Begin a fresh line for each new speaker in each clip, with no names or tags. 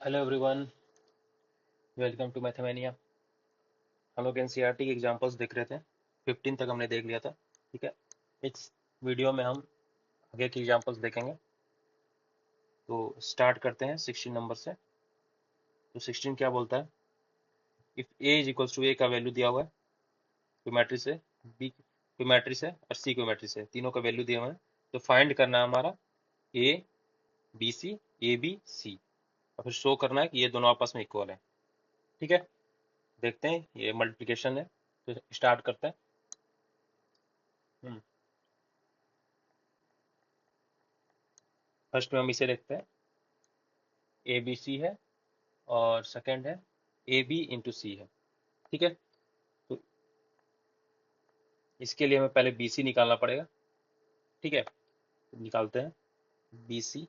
Hello everyone, welcome to Mathmania. हम लोग NCERT के एग्जांपल्स देख रहे थे। 15 तक हमने देख लिया था। ठीक है, इस वीडियो में हम आगे के एग्जांपल्स देखेंगे। तो स्टार्ट करते हैं 16 नंबर से। तो 16 क्या बोलता है? If A is equals to, A का वैल्यू दिया हुआ है, कोई मैट्रिक्स है, बी कोई मैट्रिक्स है और सी कोई मैट्रिक्स है, तीनों का वैल्यू दिया हुआ है। तो फाइंड करना है हमारा ए बी सी, ए बी सी, और फिर शो करना है कि ये दोनों आपस में इक्वल है। ठीक है, देखते हैं, ये मल्टीप्लिकेशन है। तो स्टार्ट करते हैं। फर्स्ट में हम इसे देखते हैं, ए बी सी है और सेकंड है ए बी इंटू सी है। ठीक है, तो इसके लिए हमें पहले बी सी निकालना पड़ेगा। ठीक है, तो निकालते हैं। बी सी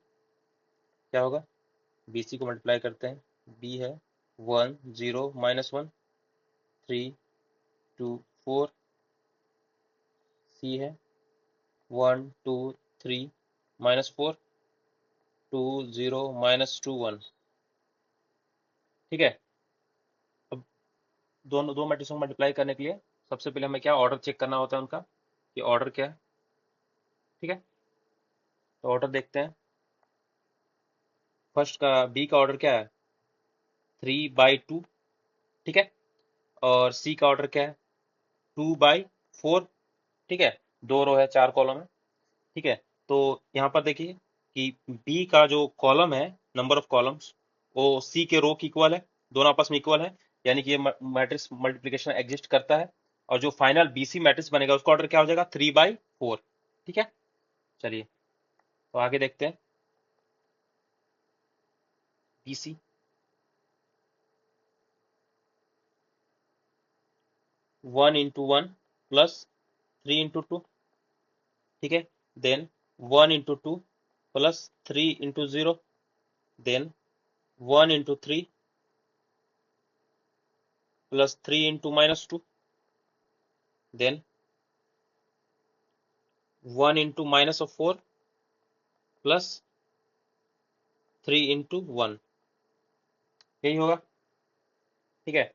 क्या होगा? बी सी को मल्टीप्लाई करते हैं। बी है 1 0 -1 3 2 4। सी है 1 2 3 -4 2 0 -2 1। ठीक है, अब दोनों दो मैट्रिक्स को मल्टीप्लाई करने के लिए सबसे पहले हमें क्या ऑर्डर चेक करना होता है उनका, कि ऑर्डर क्या है। ठीक है, तो ऑर्डर देखते हैं। फर्स्ट का बी का ऑर्डर क्या है? 3/2। ठीक है, और सी का ऑर्डर क्या है? 2/4। ठीक है, दो रो है, चार कॉलम है। ठीक है, तो यहाँ पर देखिए कि बी का जो कॉलम है, नंबर ऑफ कॉलम्स, वो सी के रो की इक्वल है, दोनों आपस में इक्वल है। यानी कि ये मैट्रिक्स मल्टीप्लिकेशन एग्जिस्ट करता है। और जो फाइनल बीसी मैट्रिक्स बनेगा उसका ऑर्डर क्या हो जाएगा? 3/4। ठीक है, चलिए तो आगे देखते हैं। B C 1 × 1 plus 3 × 2। ठीक है, then 1 × 2 plus 3 × 0, then 1 × 3 plus 3 × -2, then 1 × -4 plus 3 × 1। यही होगा। ठीक है,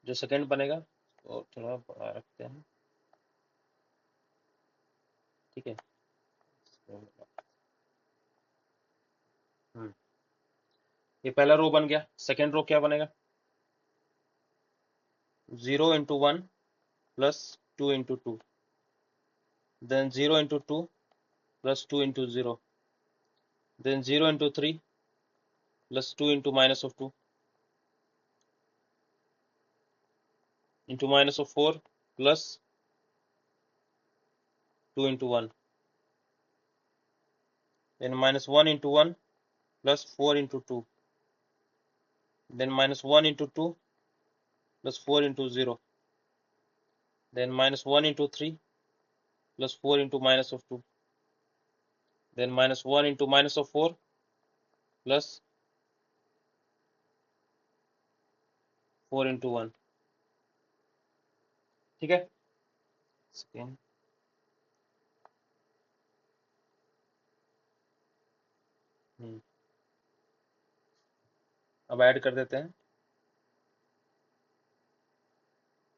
जो सेकंड बनेगा तो थोड़ा बड़ा रखते हैं। ठीक है, ये पहला रो बन गया। सेकंड रो क्या बनेगा? 0 × 1 plus 2 × 2, then 0 × 2 plus 2 × 0, then 0 × 3 plus 2 × -2 × -4 plus 2 × 1, then -1 × 1 plus 4 × 2, then -1 × 2 plus 4 × 0, then -1 × 3 plus 4 × -2, then -1 × -4 plus 4 × 1। ठीक है, सेकेंड। अब ऐड कर देते हैं।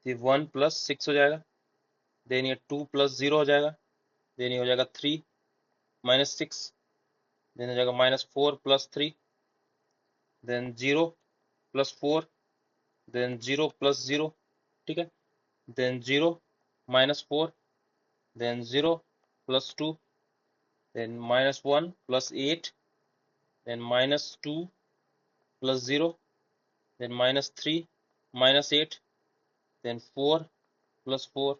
ये 1 + 6 हो जाएगा, देन ये 2 + 0 हो जाएगा, देन ये हो जाएगा 3 - 6, देन हो जाएगा -4 + 3, देन 0 + 4, देन 0 + 0। ठीक है, then 0 -4, then 0 + 2, then -1 + 8, then -2 + 0, then -3 -8, then 4 + 4,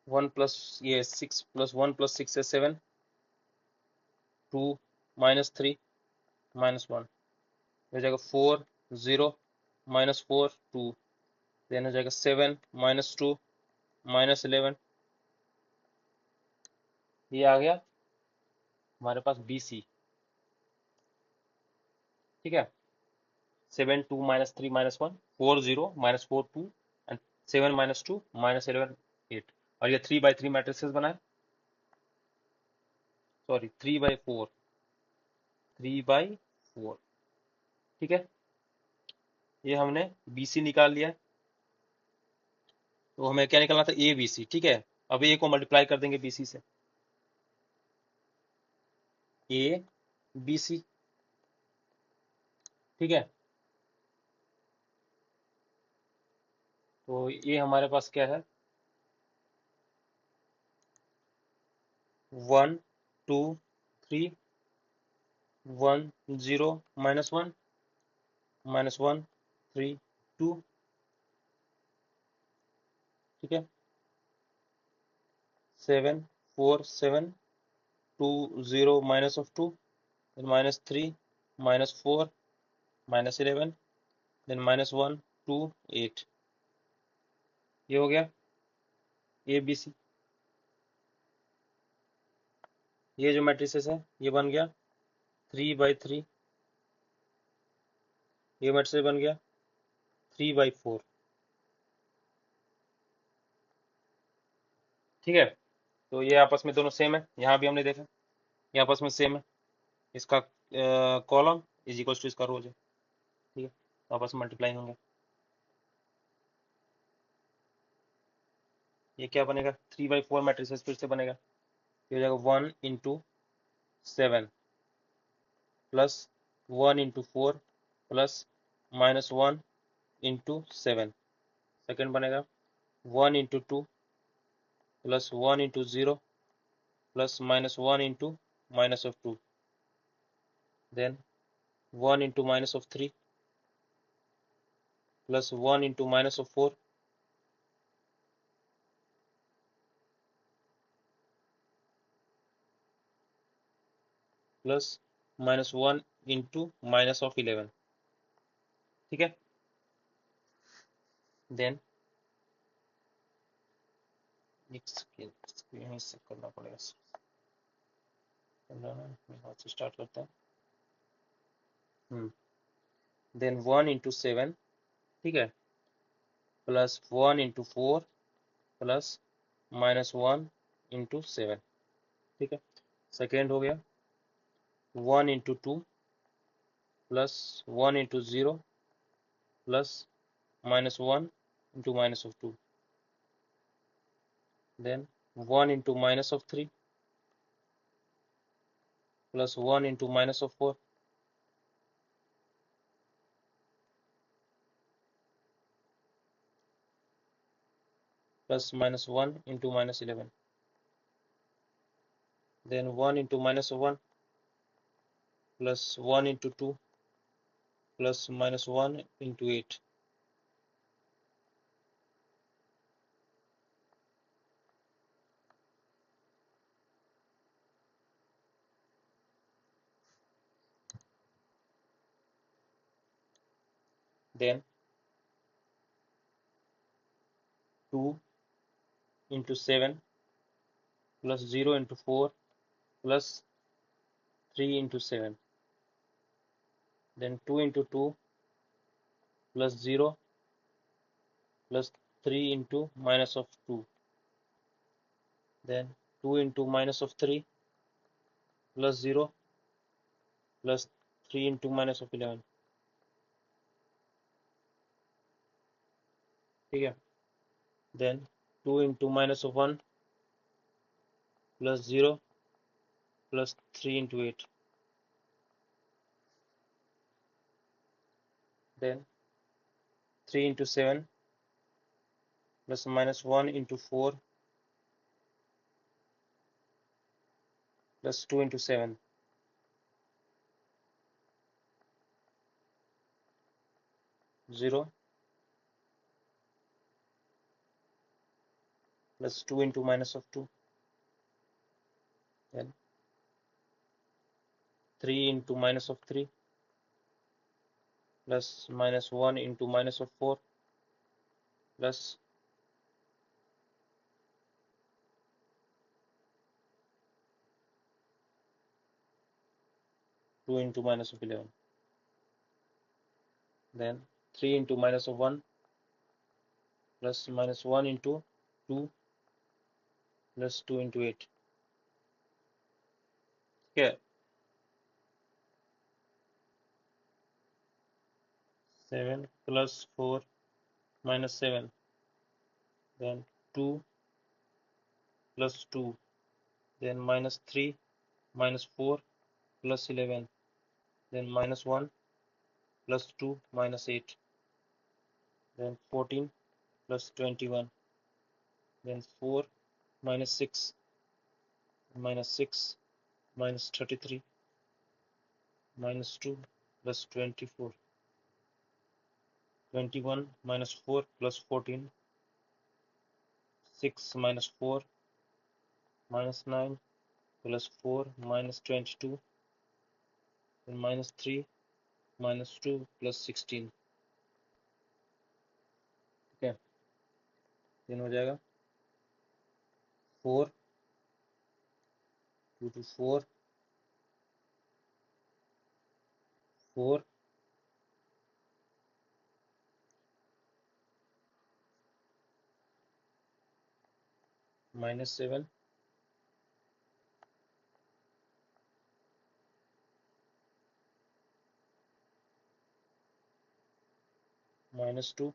1 + ये 6 + 1 + 6 है 7, 2 -3 -1, हो जाएगा 4 0 -4 2, देन हो जाएगा 7 -2 -11। ये आ गया हमारे पास बी सी। ठीक है, 7 2 -3 -1 4 0 -4 2 एंड 7 माइनस 2 माइनस 11 8, और ये 3 by 3 मैट्रिसेस बनाए, सॉरी 3 by 4, 3 by 4, ठीक है। ये हमने BC निकाल लिया, तो हमें क्या निकालना था, ABC, ठीक है। अब A को मल्टीप्लाई कर देंगे BC से, ABC, ठीक है। तो ये हमारे पास क्या है, 1 2 3 1 0 -1 -1 3 2, ठीक है। 7 4 7 2 0 minus of 2, then -3 -4 -11, then -1 2 8, ये हो गया ABC। ये जो मैट्रिसेस है ये बन गया 3 by 3, ये मैट्रिक्स बन गया 3 by 4, ठीक है। तो ये आपस में दोनों सेम है, यहाँ भी हमने देखा ये आपस में सेम है, इसका कॉलम इज इक्वल टू इसका रोज है, ठीक है। तो आपस में मल्टीप्लाई होंगे, ये क्या बनेगा, 3 by 4 मैट्रिसेस फिर से बनेगा, ये हो जाएगा 1 × 7 प्लस 1 × 4 प्लस -1 × 7, सेकेंड बनेगा 1 × 2 plus 1 × 0 plus -1 × -2, then 1 × -3 plus 1 × -4 plus -1 × -11, ठीक है। देन यहीं से करना पड़ेगा, हाथ से स्टार्ट करते हैं। देन 1 × 7, ठीक है, प्लस 1 × 4 प्लस -1 × 7, ठीक है। सेकेंड हो गया 1 × 2 plus 1 × 0 plus -1 × -2, then 1 × -3 plus 1 × -4 plus -1 × -11, then 1 × -1 plus 1 × 2 plus -1 × 8, then 2 × 7 plus 0 × 4 plus 3 × 7, then 2 × 2 plus 0 plus 3 × -2, then 2 × -3 plus 0 plus 3 × -11, ठीक है। then 2 × -1 plus 0 plus 3 × 8, then 3 × 7 plus -1 × 4 plus 2 × 7, 0 plus 2 × -2, then 3 × -3 plus -1 × -4 plus 2 × -11, then 3 × -1 plus minus 1 into 2 plus 2 into 8। ठीक है, 7 plus 4 minus 7, then 2 plus 2, then minus 3 minus 4 plus 11, then minus 1 plus 2 minus 8, then 14 plus 21, then 4 minus 6 minus 6 minus 33 minus 2 plus 24, 21 minus 4 plus 14, 6 minus 4 minus 9 plus 4 minus 22, then minus 3 minus 2 plus 16। ठीक है, then हो जाएगा 4 2 to 4 4 minus 7 minus 2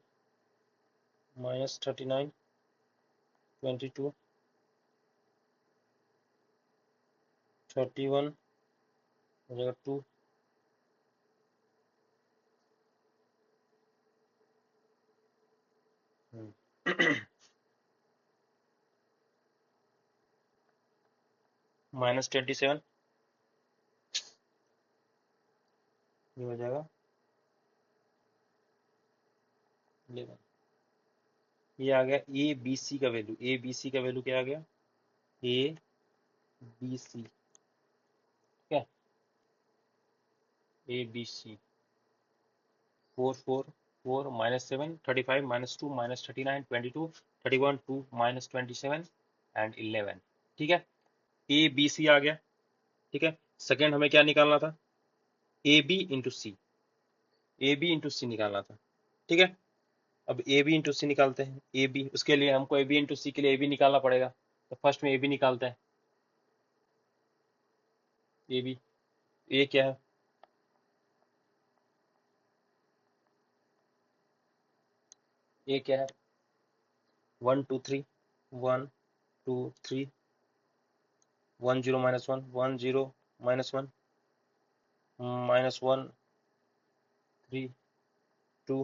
minus 39 22 31 हो जाएगा 2 minus 27 ये हो जाएगा 11। ये आ गया ए बी सी का वैल्यू। ए बी सी का वैल्यू क्या आ गया? A B C. ठीक है, A B C 4 4 4 minus 7 35 minus 2 minus 39 22 31 2 minus 27 and 11। ठीक है, ए बी सी आ गया। ठीक है, सेकेंड हमें क्या निकालना था? A B into C. A B into C निकालना था। ठीक है, अब ए बी इंटू सी निकालते हैं। ए बी, उसके लिए हमको ए बी इंटू सी के लिए ए बी निकालना पड़ेगा। तो फर्स्ट में ए बी निकालते हैं। ए बी, ए क्या है? ए क्या है? 1 2 3 1 2 3 1 0 माइनस 1 1 0 माइनस 1 माइनस 1 3 2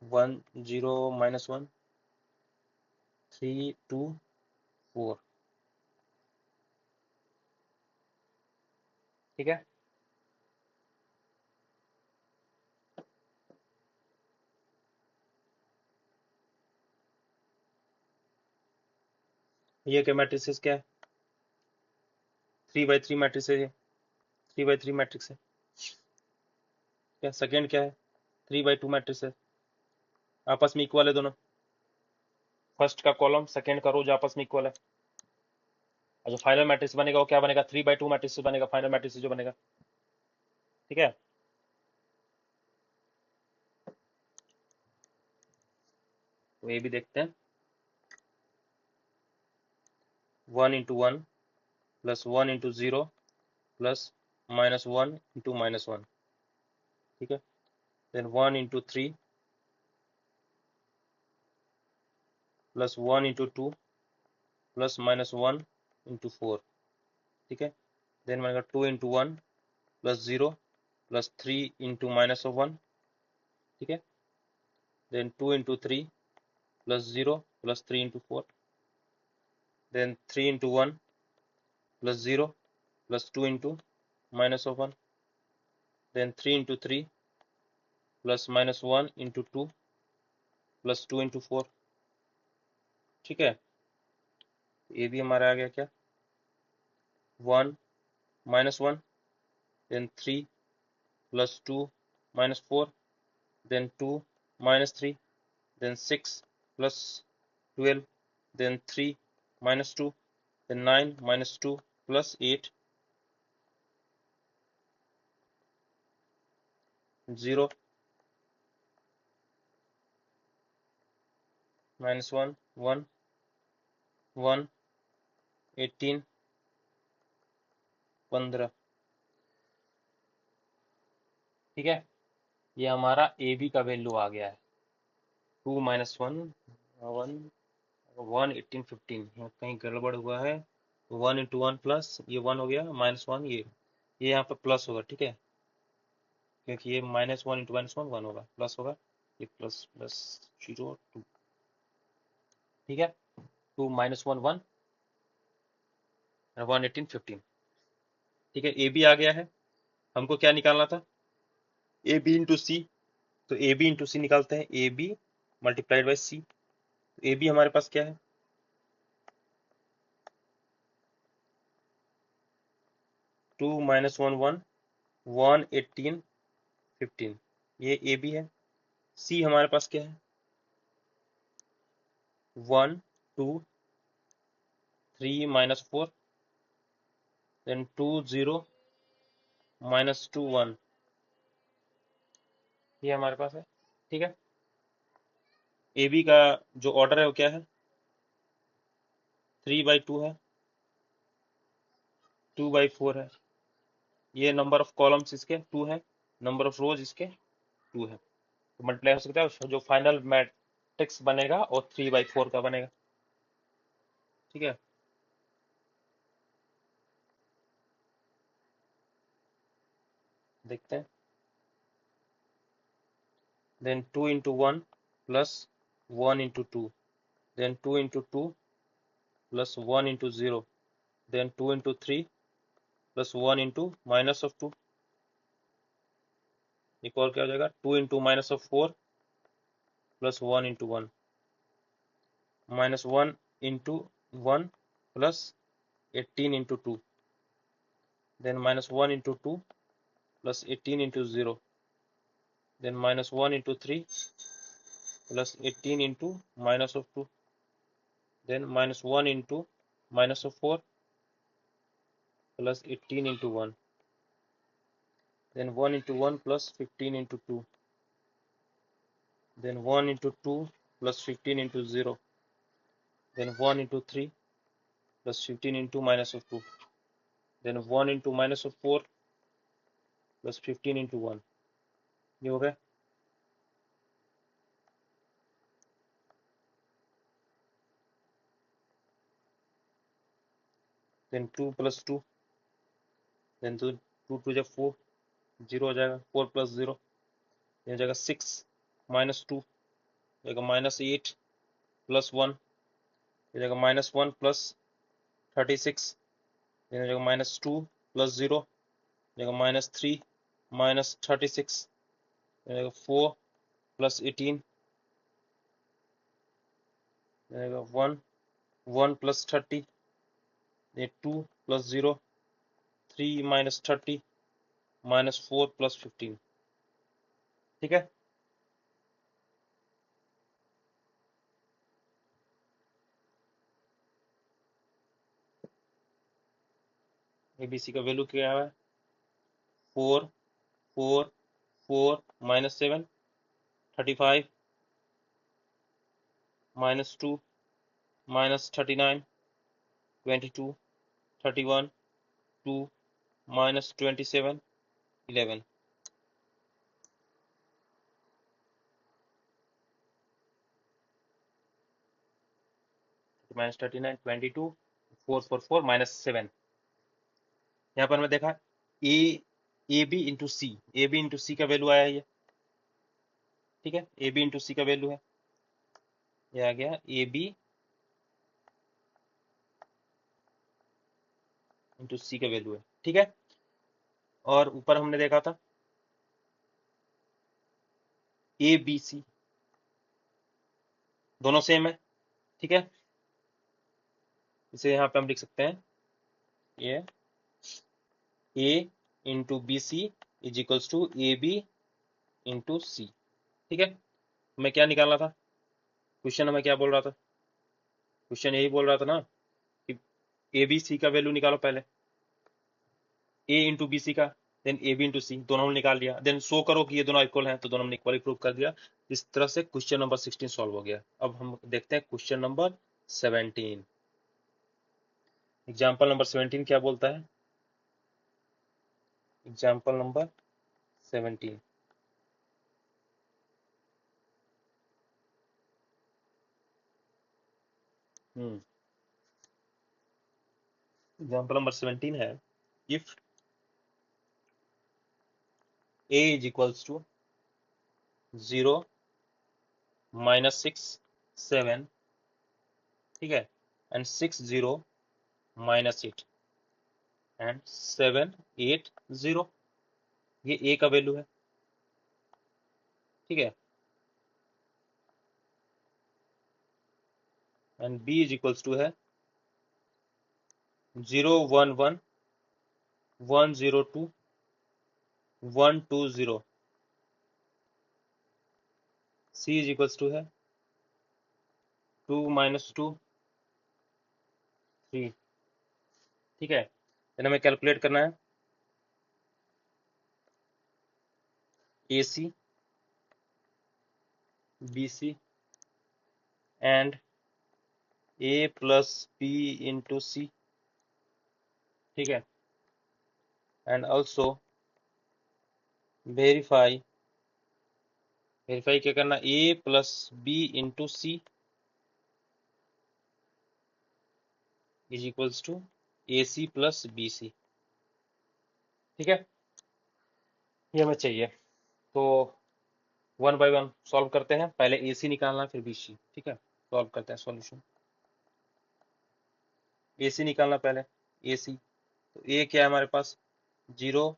1 0 माइनस 1 3 2 4। ठीक है, ये क्या मैट्रिक्स क्या है? 3 by 3 मैट्रिक्स है। ये 3 by 3 मैट्रिक्स है। क्या सेकेंड क्या है? 3 by 2 मैट्रिक्स है। आपस में इक्वल है दोनों। फर्स्ट का कॉलम सेकेंड का रोज आपस में इक्वल है। और जो फाइनल मैट्रिक्स बनेगा वो क्या बनेगा? 3 by 2 मैट्रिक्स बनेगा, फाइनल मैट्रिक्स जो बनेगा। ठीक है, तो ये भी देखते हैं। 1 into 1 plus 1 into 0 plus minus 1 into minus 1। ठीक है, then 1 into 3 plus 1 into 2 plus minus 1 into 4। ठीक है, देन बनेगा 2 into 1 plus 0 plus 3 into minus of 1। ठीक है, then 2 into 3 plus 0 plus 3 into 4, then 3 into 1 plus 0 plus 2 into minus of 1, then 3 into 3 plus minus 1 into 2 plus 2 into 4। ठीक है, ये भी हमारा आ गया क्या? 1 minus 1, then 3 plus 2 minus 4, then 2 minus 3, then 6 plus 12, then 3 minus 2, then 9 minus 2 plus 8, 0 -1 1 1 18 15। ठीक है, ये हमारा ए बी का वैल्यू आ गया है। 2 -1 1 1 18 15। कहीं गड़बड़ हुआ है। 1 × 1 प्लस ये 1 हो गया, -1 ये यहाँ पे प्लस होगा। ठीक है, क्योंकि ये -1 × -1 1 होगा, प्लस होगा, ये प्लस प्लस 0 2। ठीक है, 2 -1 1 1 18 15। ठीक है, ए बी आ गया है। हमको क्या निकालना था? A B into C. तो ए बी इंटू सी निकालते हैं, A B multiplied by C. A B हमारे पास क्या है? 2 -1 1 1 18 15। ये ए बी है। सी हमारे पास क्या है? 1 2 3 -4 देन 2 0 -2 1। ये हमारे पास है। ठीक है, ए बी का जो ऑर्डर है वो क्या है? 3/2 है, 2/4 है। ये नंबर ऑफ कॉलम्स इसके 2 है, नंबर ऑफ रोज इसके 2 है। तो मल्टीप्लाई हो सकता है, जो फाइनल मैट्रिक्स बनेगा और 3/4 का बनेगा। ठीक है, देखते हैं। Then 2 × 1 plus 1 × 2, then 2 × 2 plus 1 × 0, then 2 × 3 plus 1 × -2। एक और क्या हो जाएगा? 2 × -4 plus 1 × 1 -1 × 1 plus 18 × 2, then -1 × 2 plus 18 × 0, then -1 × 3 plus 18 × -2, then -1 × -4 plus 18 × 1, then 1 × 1 plus 15 × 2, then 1 × 2 plus 15 × 0, then 1 × 3 plus 15 × -2, then 1 × -4 plus 15 × 1। ये हो गया। then 2 plus 2, then 2 2 4 0 हो जाएगा, 4 plus 0 ये हो जाएगा 6 -2 जाएगा -8 plus 1 ये जाएगा -1 plus 36 ये हो जाएगा -2 plus 0 जाएगा -3 -36 जाएगा 4 plus 18 जाएगा 1 1 plus 30 ये 2 plus 0 3 -30 -4 plus 15। ठीक है, एबीसी का वैल्यू क्या है? 4 4 4 -7 35 -2 -39 22 31 2 -27 11। -39 22 4 4 4 -7। यहाँ पर मैं देखा A B into C, A B into C का वैल्यू आया है ये। ठीक है, ए बी इंटू सी का वैल्यू है, ये आ गया ए बी इंटू सी का वैल्यू है। ठीक है, और ऊपर हमने देखा था ए बी सी दोनों सेम है। ठीक है, इसे यहाँ पे हम लिख सकते हैं, ये A into B C is equals to A B into C. ठीक है, हमें क्या निकालना था? क्वेश्चन हमें क्या बोल रहा था? क्वेश्चन यही बोल रहा था ना कि ए बी सी का वैल्यू निकालो पहले, ए इंटू बी सी का। देन ए बी इंटू सी, दोनों हमने निकाल लिया। देन शो करो कि ये दोनों इक्वल हैं, तो दोनों हमने इक्वली प्रूव कर दिया। इस तरह से क्वेश्चन नंबर 16 सॉल्व हो गया। अब हम देखते हैं क्वेश्चन नंबर 17। एग्जाम्पल नंबर 17 क्या बोलता है? एग्जाम्पल नंबर 17, एग्जाम्पल नंबर 17 है, if a is equals to 0 -6 7, ठीक है, एंड 6 0 -8 एंड 7 8 0, ये a का वैल्यू है, ठीक है, and b is equals to है 0 1 1 1 0 2 1 2 0, c इज इक्वल्स टू है 2 -2 3, ठीक है। देन हमें कैलकुलेट करना है AC BC and A plus B into C, ठीक है, एंड ऑल्सो वेरीफाई क्या करना, A plus B into C is equals to AC plus BC, ठीक है, ये हमें चाहिए। तो वन बाय वन सॉल्व करते हैं, पहले AC निकालना फिर BC, ठीक है। सॉल्व करते हैं सॉल्यूशन, AC निकालना पहले, AC तो A क्या है हमारे पास, 0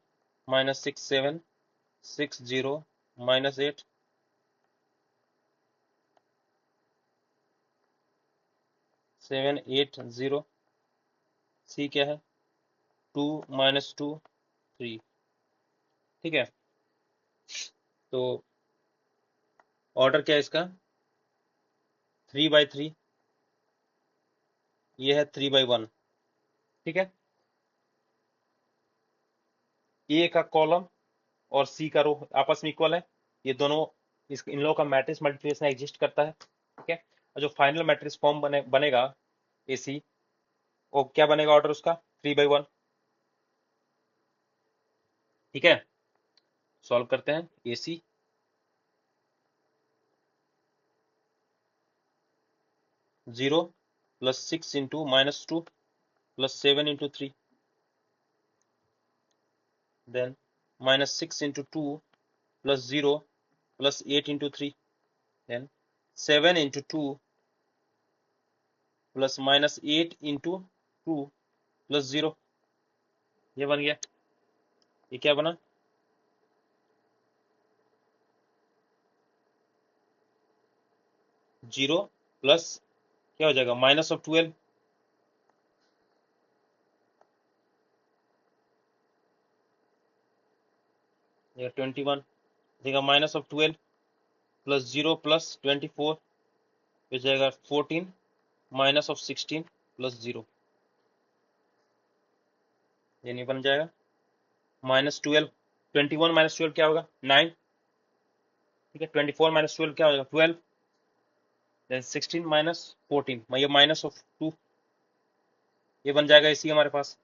-6 7 6 0 -8 7 8 0, C क्या है 2 -2 3, ठीक है। तो ऑर्डर क्या है इसका, 3/3, ये है 3/1, ठीक है। ए का कॉलम और सी का रो आपस में इक्वल है, ये दोनों इन लोगों का मैट्रिक्स मल्टीप्लिकेशन एग्जिस्ट करता है, ठीक है। और जो फाइनल मैट्रिक्स फॉर्म बनेगा AC, वो क्या बनेगा ऑर्डर उसका 3/1, ठीक है। सॉल्व करते हैं AC 0 + 6 into -2 + 7 into 3, then -6 into 2 + 0 + 8 into 3, then 7 into 2 + -8 into 2 + 0, ये बन गया। ये क्या बना, 0 प्लस क्या हो जाएगा -12, या 21 देगा, -12 + 0 + 24 हो जाएगा 14 -16 + 0, ये नहीं बन जाएगा। -12 21 -12 क्या होगा 9, ठीक है। 24 -12 क्या होगा 12, देन 16 -14 ये -2, ये बन जाएगा AC हमारे पास।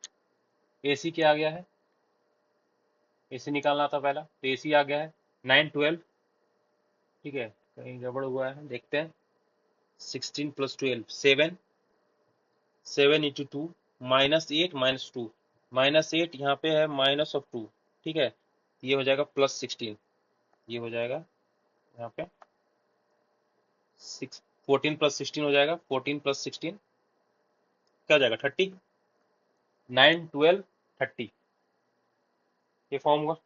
AC क्या आ गया है, AC निकालना था पहला, तो AC आ गया है 9 12, ठीक है। कहीं गड़बड़ हुआ है देखते हैं, 16 + 12 7, 7 इंटू 2 -8 -2, -8 यहाँ पे है -2, ठीक है। ये हो जाएगा +16, ये हो जाएगा यहाँ पे 6 14 + 16 हो जाएगा, 14 + 16 क्या हो जाएगा 30, 9 12 30, ये फॉर्म हुआ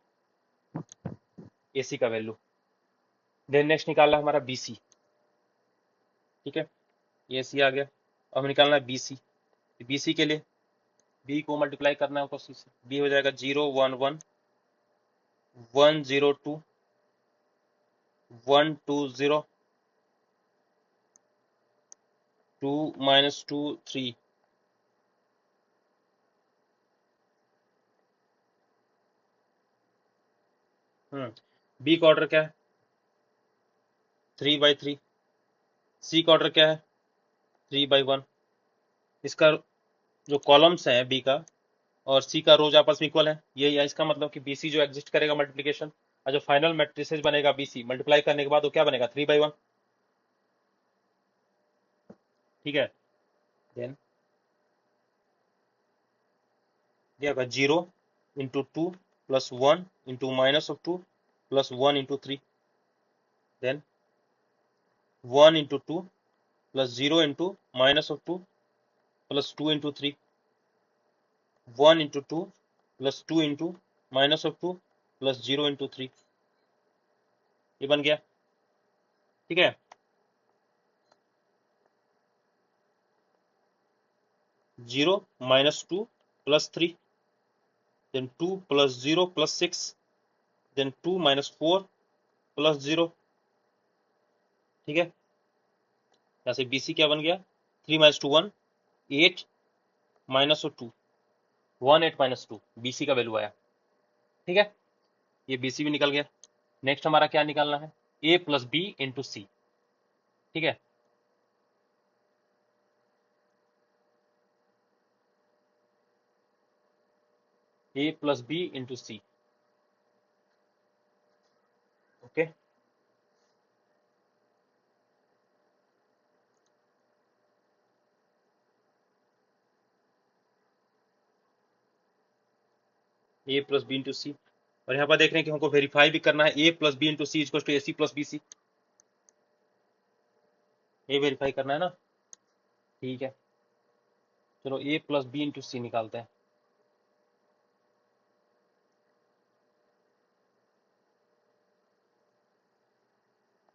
AC का वैल्यू। देन नेक्स्ट निकालना हमारा BC, ठीक है। AC आ गया, अब निकालना है BC। BC के लिए B को मल्टीप्लाई करना है ऊपर से, B हो जाएगा 0 1 1 1 0 2 1 2 0 2 -2 3, बी का ऑर्डर क्या है 3/3, सी का ऑर्डर क्या है 3/1। इसका जो कॉलम्स है बी का और सी का रोज आपस में इक्वल है, ये है इसका मतलब कि बीसी जो एग्जिस्ट करेगा मल्टीप्लीकेशन, और जो फाइनल मैट्रिसेस बनेगा बीसी मल्टीप्लाई करने के बाद वो क्या बनेगा 3/1। ठीक है। देन क्या होगा 0 × 2 + 1 × -2 + 1 × 3। देन 1 × 2 + 0 × -2 + 2 × 3। 1 × 2 + 2 × -2 + 0 × 3। ये बन गया। ठीक है। 0 -2 + 3, then 2 + 0 + 6, then 2 - 4 + 0। ठीक है। यहाँ से BC क्या बन गया 3 - 2 1 8 -2 1 8 -2 BC का वैल्यू आया। ठीक है, ये BC भी निकल गया। नेक्स्ट हमारा क्या निकालना है A + B × C। ठीक है, A + B × C। Okay, A + B × C। और यहाँ पर देख रहे हैं कि हमको वेरीफाई भी करना है A + B × C = AC + BC। ये वेरीफाई करना है ना। ठीक है, चलो A + B × C निकालते हैं।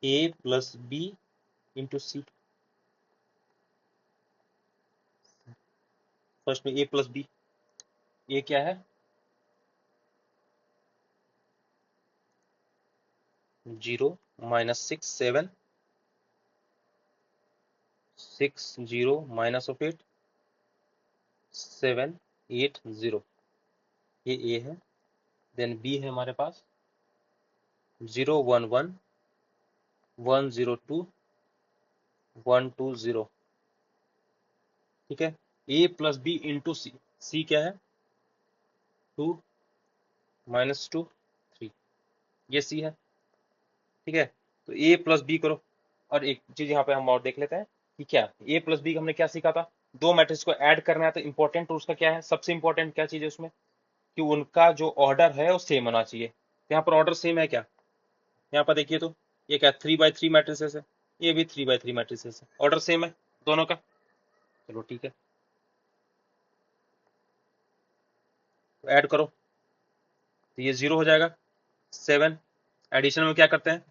A + B × C। फर्स्ट में A + B। ये क्या है 0 - 6 7 6 0 -8 7 8 0। ये A है। देन B है हमारे पास 0 1 1 1 0 2 1 2 0। ठीक है, A + B × C। C क्या है 2 -2 3। ये C है। ठीक है, तो A + B करो। और एक चीज यहाँ पे हम और देख लेते हैं कि क्या A + B का हमने क्या सीखा था, दो मैट्रिक्स को ऐड करना है तो इंपॉर्टेंट उसका क्या है, सबसे इंपॉर्टेंट क्या चीज है उसमें कि उनका जो ऑर्डर है वो सेम होना चाहिए। यहाँ पर ऑर्डर सेम है क्या, यहाँ पर देखिए तो ये क्या 3/3 मैट्रिसेस है, ये भी 3/3 मैट्रिसेस है, ऑर्डर सेम है दोनों का। चलो ठीक है, तो ऐड करो तो ये 0 हो जाएगा। 7 एडिशन में क्या करते हैं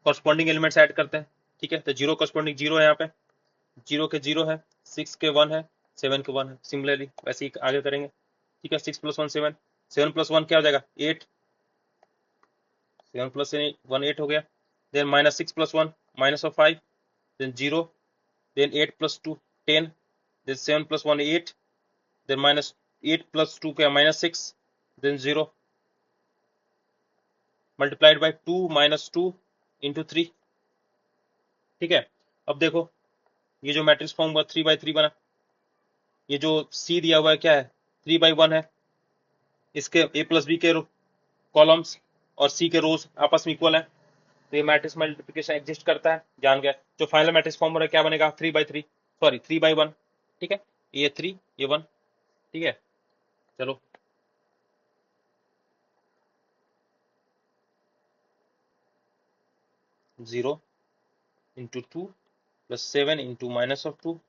कॉरस्पॉन्डिंग एलिमेंट्स ऐड करते हैं। ठीक है, तो 0 कॉरस्पॉन्डिंग 0 है, यहाँ पे 0 के 0 है, 6 के 1 है, 7 के 1 है। सिमिलरली वैसे ही आगे करेंगे। ठीक है, 6 + 1 7, 7 + 1 क्या हो जाएगा 8, 7 + 1 8 हो गया। Then -6 + 1 -5, then 0, then 8 + 2 10, then 7 + 1 8, then -8 + 2 क्या -6, देन 0 मल्टीप्लाइड बाय 2 - 2 × 3। ठीक है, अब देखो ये जो मैट्रिक्स फॉर्म हुआ 3/3 बना, ये जो C दिया हुआ है क्या है 3/1 है। इसके A + B के कॉलम्स और C के रोज आपस में इक्वल है, तो ये मैट्रिक्स मल्टीप्लिकेशन एग्जिस्ट करता है, जान गया। जो फाइनल मैट्रिक्स फॉर्म हो रहा है क्या बनेगा 3/3, सॉरी 3/1। ठीक है, ये 3 ये 1। ठीक है, चलो 0 × 2 + 7 × -2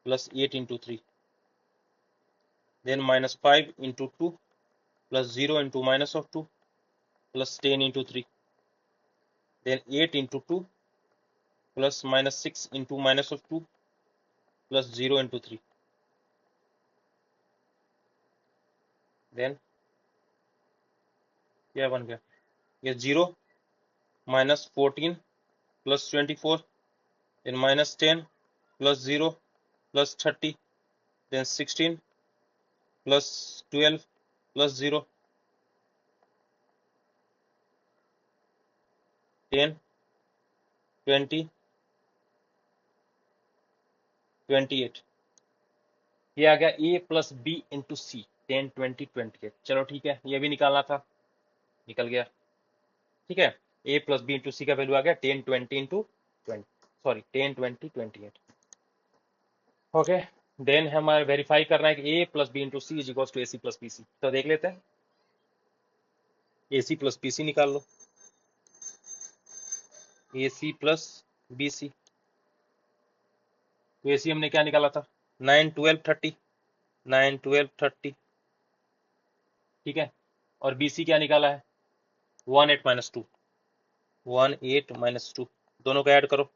+ 8 × 3, then -5 × 2 + 0 × -2 + 10 × 3, then 8 × 2 + -6 × -2 + 0 × 3, then क्या बन गया ये 0 -14 + 24, then -10 + 0 + 30, then 16 + 12 + 0। 10, 20, 28। ये आ गया ए प्लस बी इंटू सी, 10, 20, 28। चलो ठीक है, ये भी निकालना था, निकल गया। ठीक है, A plus B into C का वैल्यू आ गया 10, 20 इंटू 20, सॉरी 10, 20, 28। ओके, देन हमारे वेरीफाई करना है कि A plus B into C is equal to A C plus B C. तो देख लेते हैं, ए सी प्लस बी सी निकाल लो, ए सी प्लस बी सी। तो ए सी हमने क्या निकाला था, 9, 12, 30, 9, 12, 30। ठीक है, और बी सी क्या निकाला है, 1, 8 माइनस 2, 1, 8 माइनस 2। दोनों को ऐड करो,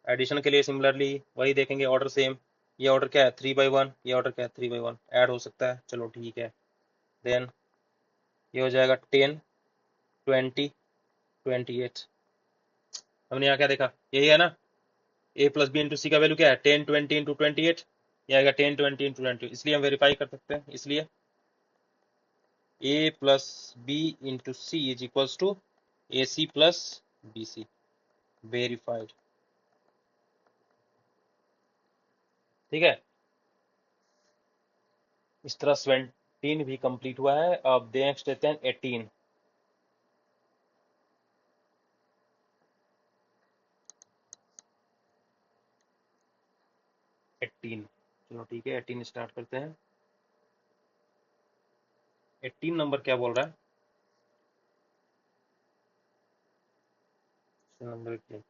एडिशन के लिए सिमिलरली वही देखेंगे, ऑर्डर सेम। ये ऑर्डर क्या है 3/1, ये ऑर्डर क्या है 3/1, ऐड हो सकता है, चलो ठीक है। देन ये हो जाएगा 10, 20, 28। हमने यहाँ क्या देखा, यही है ना, ए प्लस बी इंटू सी का वैल्यू क्या है 10, 20 इंटू 28, ये आएगा 10, 20 इंटू 20, इसलिए हम वेरीफाई कर सकते हैं। इसलिए A plus B into C is equals to A C plus B C, verified. ठीक है, इस तरह 17 भी कंप्लीट हुआ है। अब नेक्स्ट देते हैं 18। 18, चलो ठीक है 18 स्टार्ट करते हैं। 18 नंबर क्या बोल रहा है, number 18,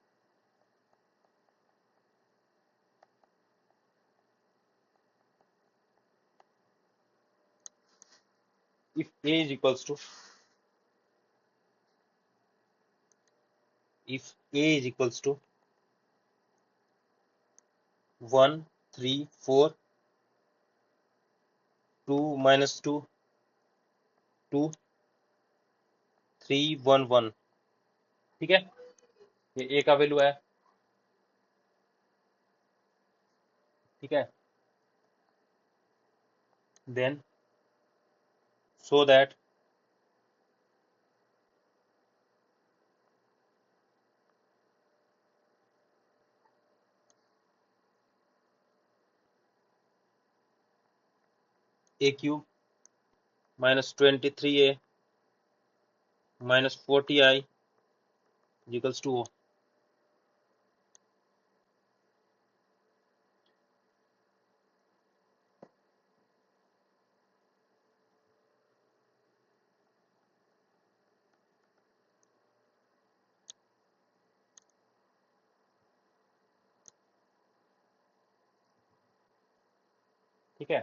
if a is equals to, if a is equals to 1, 3, 4, 2 minus 2, 2, 3, 1, 1। ठीक है, ये a का वैल्यू है। ठीक है, then so that a cube minus 23a minus 40i equals to O. ठीक है,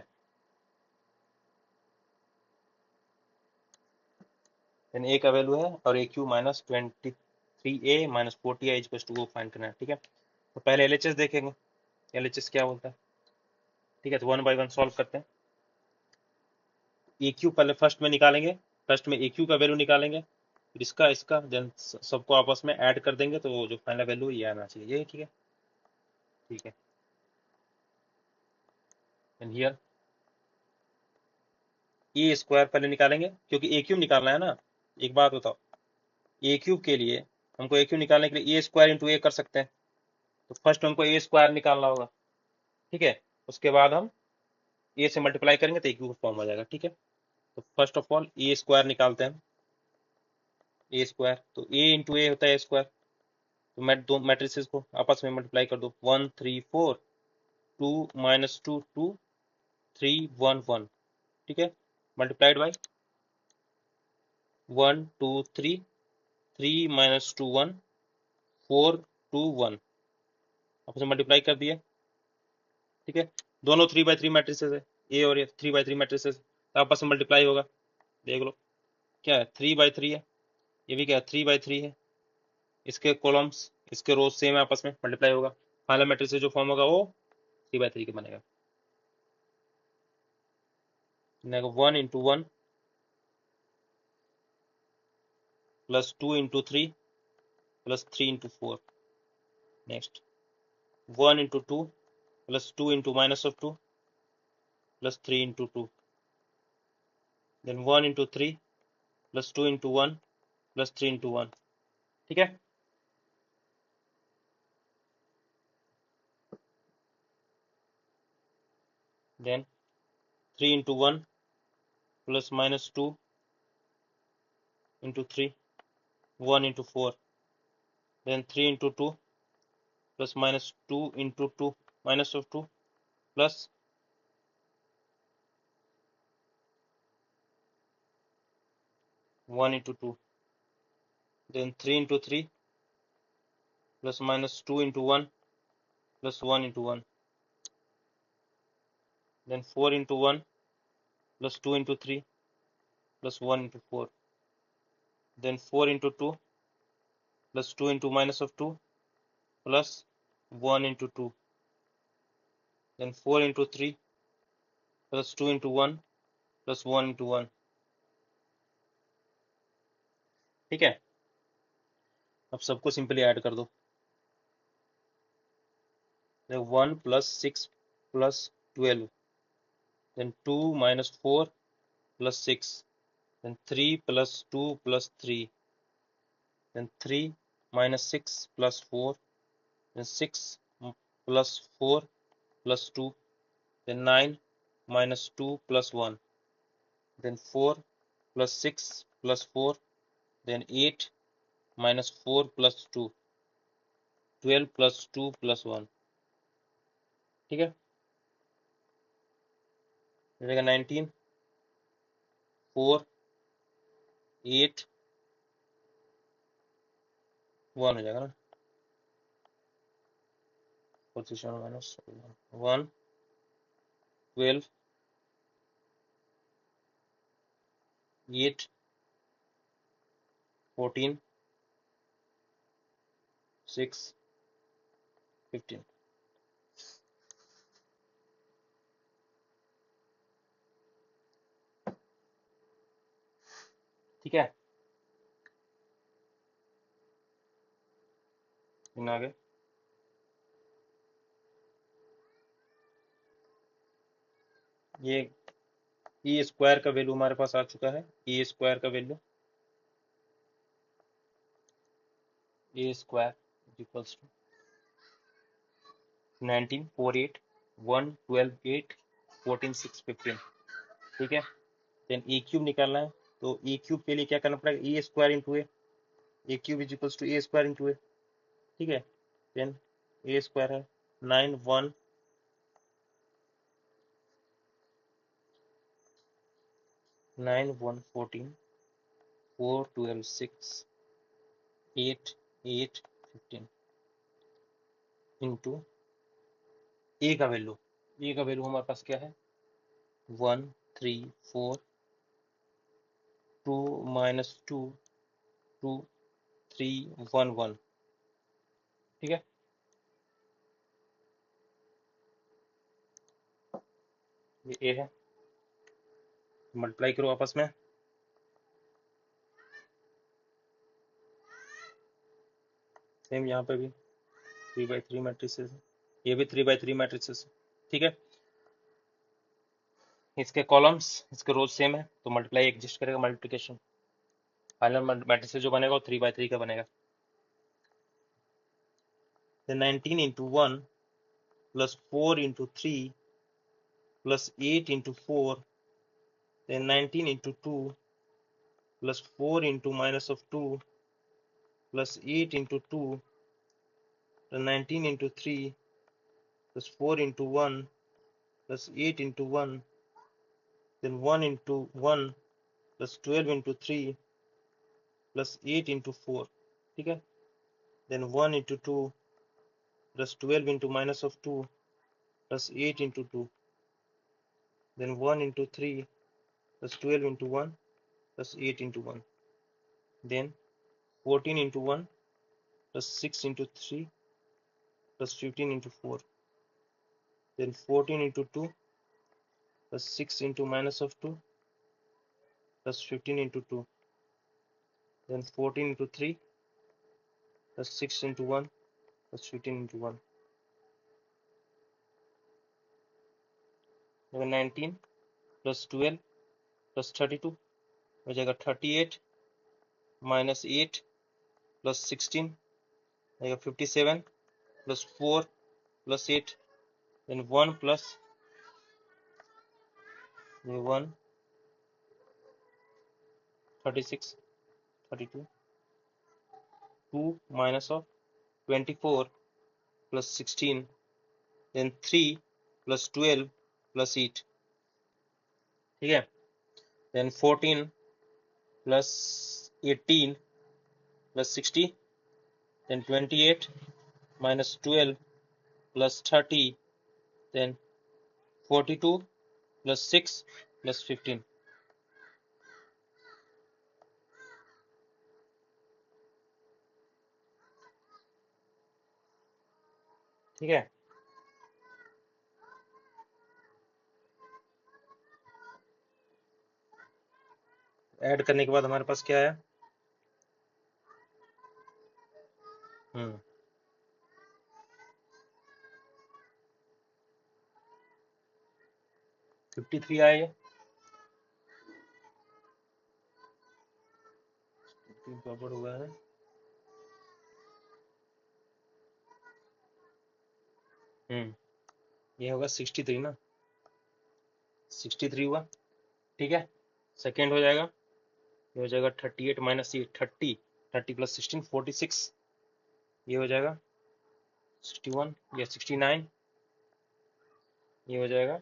देन a का वैल्यू है और a cube minus 23a minus 40i equals to O find करना है। ठीक है, तो पहले एलएचएस देखेंगे, एलएचएस क्या बोलता है। ठीक है, तो 1 बाय 1 सॉल्व करते हैं। ए क्यू पहले फर्स्ट में निकालेंगे, फर्स्ट में ए क्यू का वैल्यू निकालेंगे, फिर इसका इसका, देन सबको आपस में ऐड कर देंगे, तो जो फाइनल वैल्यू ये आना चाहिए, ये ठीक है। ठीक है, एंड हियर ए स्क्वायर पहले निकालेंगे, क्योंकि ए क्यूब निकालना है ना। एक बात बताओ, ए क्यूब के लिए हमको ए क्यूब निकालने के लिए ए स्क्वायर इंटू ए कर सकते हैं, तो फर्स्ट हमको ए स्क्वायर निकालना होगा। ठीक है, उसके बाद हम ए से मल्टीप्लाई करेंगे तो ए क्यूब फॉर्म आ जाएगा। ठीक है, तो first of all A square निकालते हैं, ए स्क्वायर तो ए इंटू ए होता है ए स्क्वायर। तो दो मैट्रिसेस को आपस में मल्टीप्लाई कर दो, 1, 3, 4, 2 माइनस 2, 2, 3, 1, 1। ठीक है, मल्टीप्लाइड बाई 1, 2, 3, 3 माइनस 2, 1, 4, 2, 1, आपस में मल्टीप्लाई कर दिया। ठीक है, दोनों 3/3 मैट्रिसेस है, ए और ए 3/3 मैट्रिसेस, तो आपस में मल्टीप्लाई होगा। देख लो क्या है 3/3 है, ये भी क्या है 3/3 है। इसके कॉलम्स इसके रोज सेम है, आपस में मल्टीप्लाई होगा, फाइनल मैट्रिक्स जो फॉर्म होगा वो 3/3 के बनेगा। 1 into 1 plus 2 into 3 plus 3 into 4। Next 1 into 2 plus 2 into minus of 2 plus 3 into 2। Then 1 into 3 plus 2 into 1 plus 3 into 1। ठीक है। Then 3 into 1 plus minus 2 into 3, 1 into 4, then 3 into 2 plus minus 2 into 2 minus of 2 plus 1 into 2, then 3 into 3 plus minus 2 into 1 plus 1 into 1, then 4 into 1 plus 2 into 3 plus 1 into 4, then 4 into 2 plus 2 into minus of 2 plus 1 into 2, then 4 into 3 plus 2 into 1 plus 1 into 1। ठीक है, अब सबको simply add कर दो। 1 plus 6 plus 12, then 2 minus 4 plus 6, then 3 plus 2 plus 3, then 3 minus 6 plus 4, then 6 plus 4 plus 2, then 9 minus 2 plus 1, then 4 plus 6 plus 4, then 8 minus 4 plus 2, 12 plus 2 plus 1। ठीक है, हो जाएगा 19, 4, 8, 1 हो जाएगा ना, पोजीशन माइनस 1, 12, 8, 14, 6, 15। ठीक है, इन आगे ये ई स्क्वायर का वैल्यू हमारे पास आ चुका है। ई स्क्वायर का value A square equals to 19, 4, 8, 1, 12, 8, 14, 6, 15। ठीक है, देन ए क्यूब निकालना है, तो ए क्यूब के लिए क्या करना पड़ेगा, A square into A cube is equals to A square into A. ठीक है, देन ए स्क्वायर है 9, 1, 9, 1, 14, 4, 12, 6, 8, 8, 15 इंटू ए का वैल्यू। ए का वैल्यू हमारे पास क्या है 1, 3, 4, 2 minus 2, 2, 3, 1, 1। ठीक है, ये ए है, मल्टीप्लाई करो आपस में, सेम यहाँ पे भी 3/3 मैट्रिसेस, ये भी 3/3 मैट्रिसेस। ठीक है, इसके कॉलम्स इसके रोज सेम है, तो मल्टीप्लाई एग्जिस्ट करेगा, मल्टीप्लिकेशन फाइनल मैट्रिसेस जो बनेगा वो 3/3 का बनेगा। then 19 into 1 plus 4 into 3 plus 8 into 4, then 19 into 2 plus 4 into minus of 2 plus 8 into 2, then 19 into 3 plus 4 into 1 plus 8 into 1, then 1 into 1 plus 12 into 3 plus 8 into 4। ठीक है, then 1 into 2 plus 12 into minus of 2 plus 8 into 2, then 1 into 3 plus 12 into 1 plus 8 into 1, then 14 into 1 plus 6 into 3 plus 15 into 4, then 14 into 2 plus 6 into minus of 2 plus 15 into 2, then 14 into 3 plus 6 into 1 plus 15 into 1, then 19 plus 12 plus 32 हो जाएगा 38 minus 8 plus 16 आएगा 57 plus 4 plus 8 then 1 plus 1 36 32 2 minus of 24 plus 16 then 3 plus 12 plus 8 ठीक है then 14 plus 18 plus 60 then 28 minus 12 plus 30 then 42 plus 6 plus 15 ठीक है add करने के बाद हमारे पास क्या है 53 आया ये गड़बड़ हुआ है ये होगा 63 ना 63 हुआ ठीक है सेकेंड हो जाएगा ये हो जाएगा 38 माइनस ये 30 प्लस 16 46 ये हो जाएगा 61 या 69 ये हो जाएगा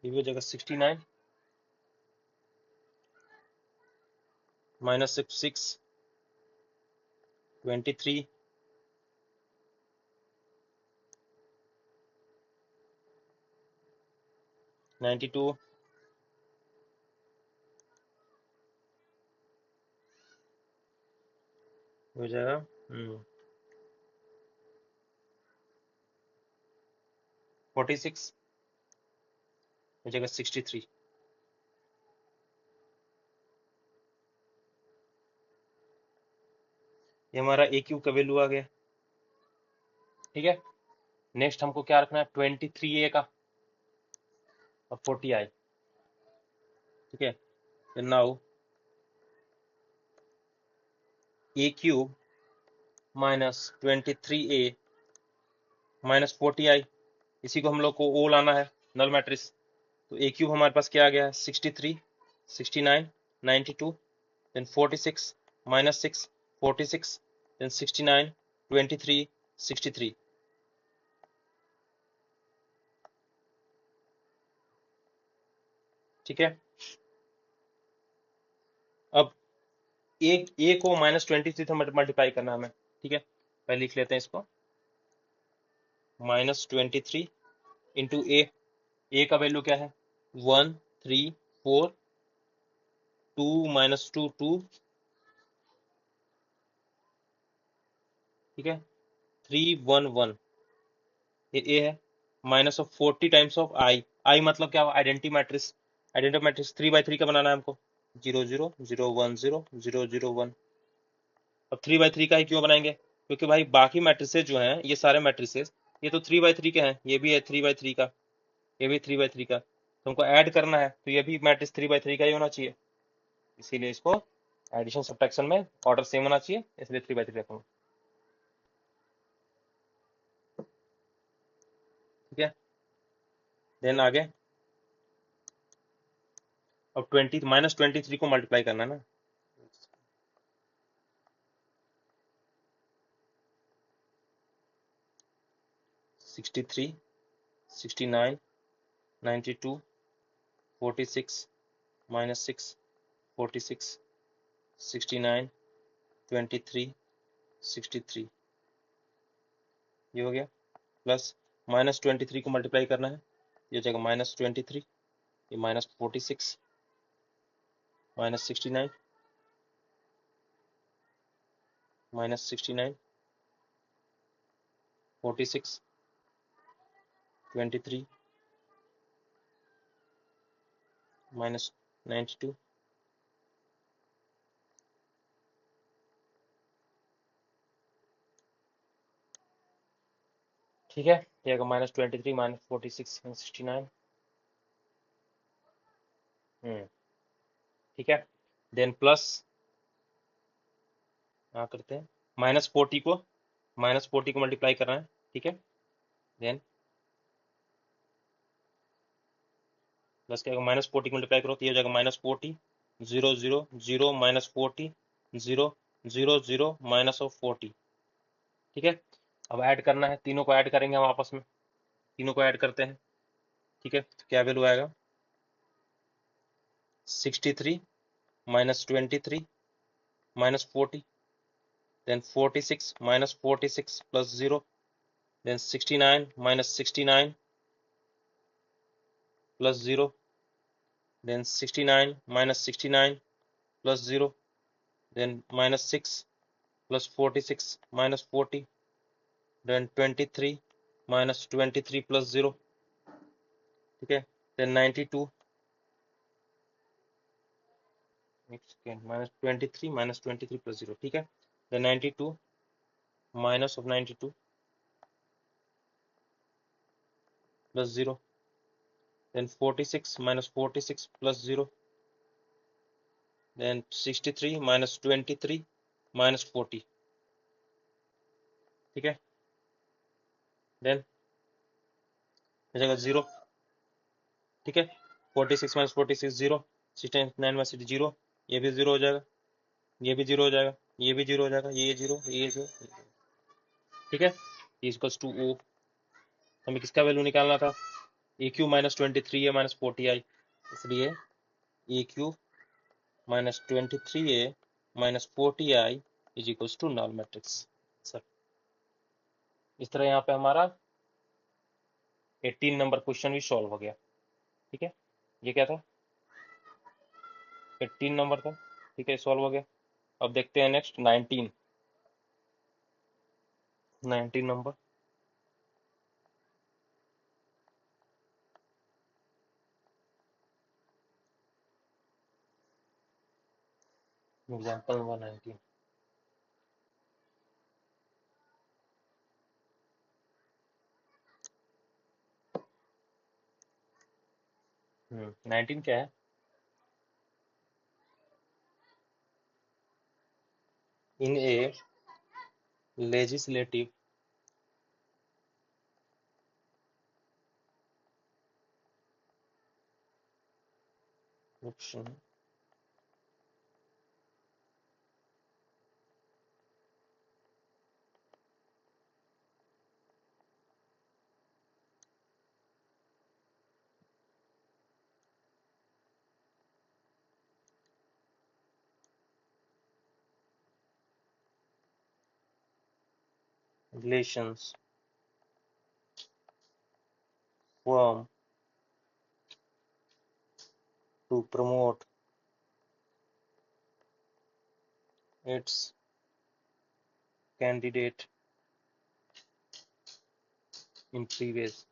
ये हो जाएगा 69 माइनस 6 23 92 हो जाएगा 46 हो जाएगा 63 ये हमारा ए क्यू का वैल्यू आ गया ठीक है नेक्स्ट हमको क्या रखना है 23 ए का और 40 आई ठीक है नाउ ए क्यूब माइनस 23 ए माइनस 40 आई इसी को हम लोग को ओ लाना है नल मैट्रिक्स तो ए क्यूब हमारे पास क्या आ गया है 63 69 92 देन 46 माइनस 6 46 देन 69 23 63 ठीक है अब ए को माइनस 23 से मल्टीप्लाई करना है हमें ठीक है पहले लिख लेते हैं इसको माइनस 23 इंटू ए का वैल्यू क्या है 1 3 4 2 माइनस 2 2 ठीक है 3 1 1 ये ए है माइनस ऑफ 40 टाइम्स ऑफ आई मतलब क्या आइडेंटिटी मैट्रिक्स 3 by 3 का बनाना है हमको 0 0 0 1 0 0 0 1 अब 3 by 3 का ही क्यों बनाएंगे क्योंकि भाई बाकी मैट्रिसेस जो हैं ये सारे मैट्रिसेस ये तो 3 by 3 के हैं ये भी है 3 by 3 का ये भी 3 by 3 का तो हमको ऐड करना है तो ये भी मैट्रिक्स 3 by 3 का ही होना चाहिए इसीलिए इसको एडिशन सब्ट्रैक्शन में ऑर्डर सेम होना चाहिए इसलिए 3 by 3 रखूंगा ठीक है देन आगे अब 20 माइनस 23 को मल्टीप्लाई करना है ना 63 69 92 46 माइनस 6 46 69 23 63 ये हो गया प्लस माइनस 23 को मल्टीप्लाई करना है ये हो जाएगा माइनस 23 ये माइनस 46 माइनस 69 माइनस 69 46 23 माइनस 92 ठीक है ये आएगा माइनस 23 माइनस 46 69 ठीक है। देन प्लस क्या करते हैं, -40 को मल्टीप्लाई करना है, ठीक है। देन प्लस क्या, -40 को मल्टीप्लाई करो तो ये हो जाएगा -40, 0 0 0 -40 0 0 0 -40, ठीक है। अब ऐड करना है, तीनों को ऐड करेंगे हम आपस में, तीनों को ऐड करते हैं, ठीक है। तो क्या वैल्यू आएगा, 63 -23 -40, then 46 -46 plus 0, then 69 -69 plus 0, then 69 -69 plus 0, then -6 plus 46 -40, then 23 -23 plus 0, ठीक है। देन 92, एक सेकेंड, -23 -23 प्लस 0, ठीक है। Then 92 minus of 92 plus 0, then 46 -46 plus 0, then 63 -23 -40, ठीक है। देन हो जाएगा 0, ठीक है। 46 -46 0, 69 -60 0, ये भी 0 हो जाएगा, ये भी 0 हो जाएगा, ये भी 0 हो जाएगा, ये 0 ये 0, ठीक है। इक्वल्स टू ओ, हमें किसका वैल्यू निकालना था, ए क्यू -23 ए -40 आई, इसलिए A Q -23 A -40 I is equals to null matrix. Sir इस तरह यहाँ पे हमारा 18 नंबर क्वेश्चन भी सॉल्व हो गया, ठीक है। ये क्या था, 18 नंबर था, ठीक है, सॉल्व हो गया। अब देखते हैं नेक्स्ट 19, 19 नंबर। एग्जाम्पल नंबर 19, 19 क्या है, in a legislative option relations firm to promote its candidate in previous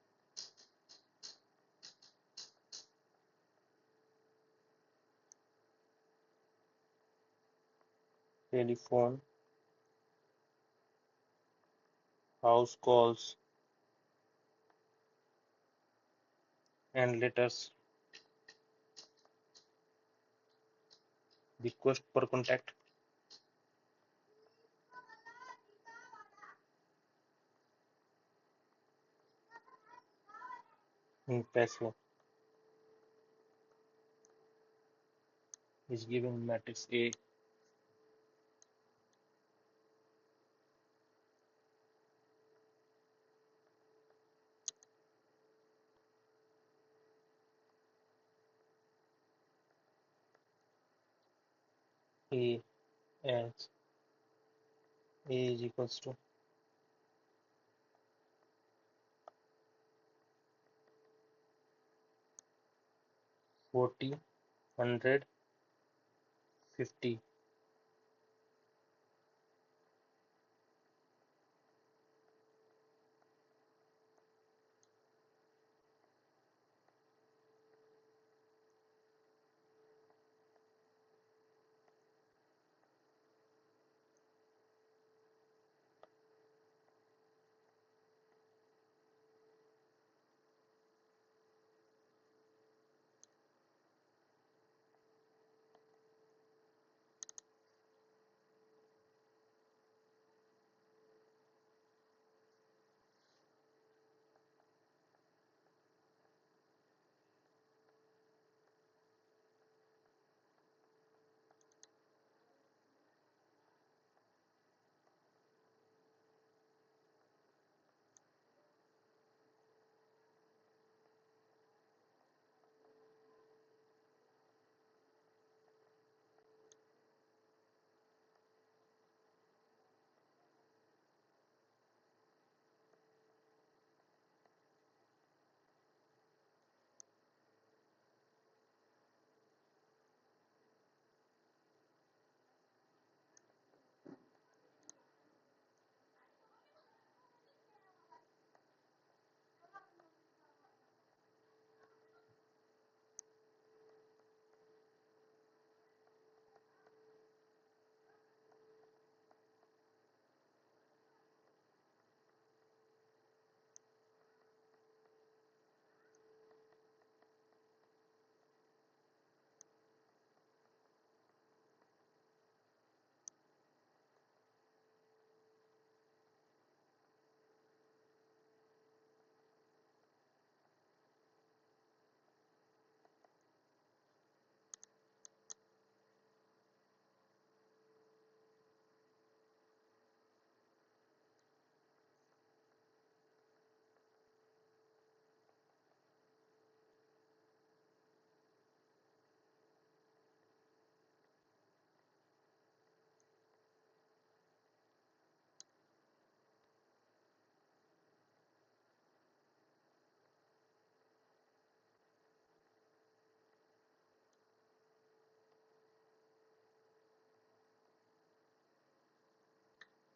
telephone house calls and letters, request for contact, in passive is given matrix A A as A is equals to 40 100 50,